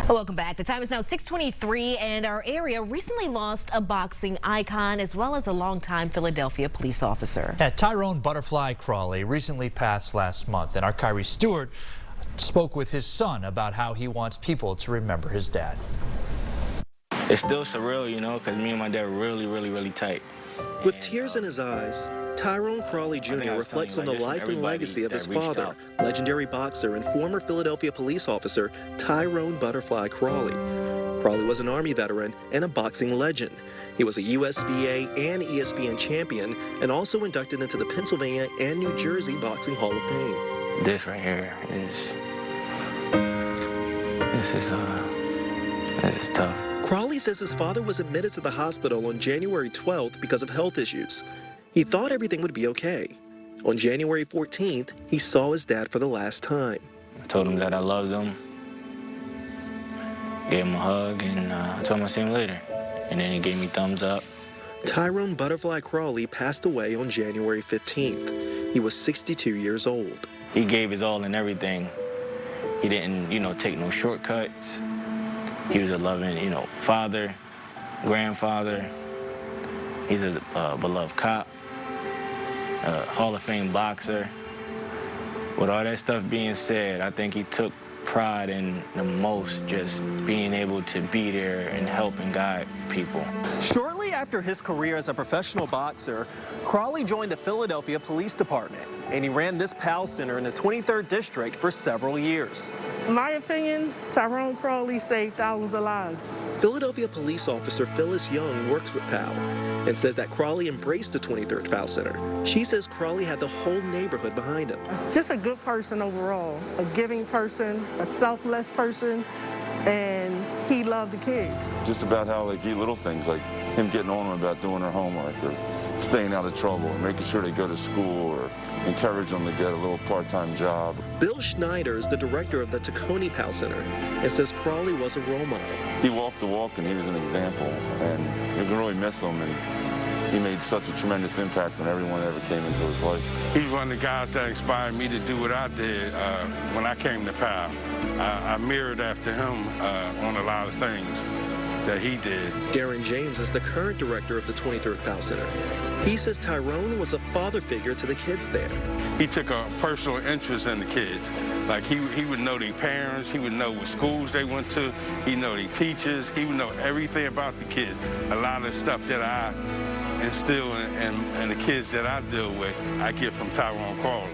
Welcome back. The time is now 6:23, and our area recently lost a boxing icon as well as a longtime Philadelphia police officer. Yeah, Tyrone Butterfly Crawley recently passed last month, and our Khiree Stewart spoke with his son about how he wants people to remember his dad. It's still surreal, you know, because me and my dad were really tight. With tears in his eyes, Tyrone Crawley Jr. reflects on the life and legacy of his father, legendary boxer and former Philadelphia police officer Tyrone Butterfly Crawley. Crawley was an Army veteran and a boxing legend. He was a USBA and ESPN champion and also inducted into the Pennsylvania and New Jersey Boxing Hall of Fame. This right here is tough. Crawley says his father was admitted to the hospital on January 12th because of health issues. He thought everything would be okay. On January 14th, he saw his dad for the last time. I told him that I loved him, gave him a hug, and I told him I'd see him later. And then he gave me thumbs up. Tyrone Butterfly Crawley passed away on January 15th. He was 62 years old. He gave his all in everything. He didn't, take no shortcuts. He was a loving, father, grandfather. He's a beloved cop, a Hall of Fame boxer. With all that stuff being said, I think he took pride in the most just being able to be there and help and guide people. Shortly after his career as a professional boxer, Crawley joined the Philadelphia Police Department, and he ran this PAL Center in the 23rd District for several years. In my opinion, Tyrone Crawley saved thousands of lives. Philadelphia police officer Phyllis Young works with PAL and says that Crawley embraced the 23rd PAL Center. She says Crawley had the whole neighborhood behind him. Just a good person overall, a giving person, a selfless person, and he loved the kids. Just about how they get little things like him getting on them about doing their homework or staying out of trouble or making sure they go to school or encourage them to get a little part-time job. Bill Schneider is the director of the Tacony PAL Center and says Crawley was a role model. He walked the walk and he was an example, and you can really miss him, and he made such a tremendous impact on everyone that ever came into his life. He's one of the guys that inspired me to do what I did when I came to PAL. I mirrored after him on a lot of things that he did. Darren James is the current director of the 23rd PAL Center. He says Tyrone was a father figure to the kids there. He took a personal interest in the kids. Like he would know their parents, he would know what schools they went to, he'd know their teachers, he would know everything about the kids. A lot of stuff that I instill in the kids that I deal with, I get from Tyrone Crawley.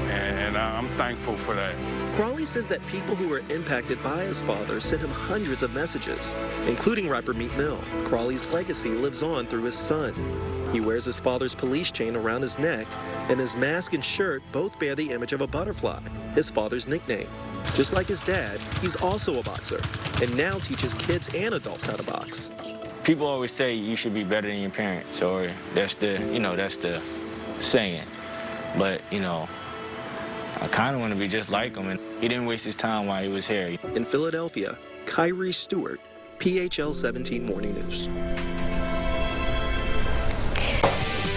And I'm thankful for that. Crawley says that people who were impacted by his father sent him hundreds of messages, including rapper Meek Mill. Crawley's legacy lives on through his son. He wears his father's police chain around his neck, and his mask and shirt both bear the image of a butterfly, his father's nickname. Just like his dad, he's also a boxer, and now teaches kids and adults how to box. People always say you should be better than your parents, or that's the saying. But, I kind of want to be just like him, and he didn't waste his time while he was here. In Philadelphia, Khiree Stewart, PHL 17 Morning News.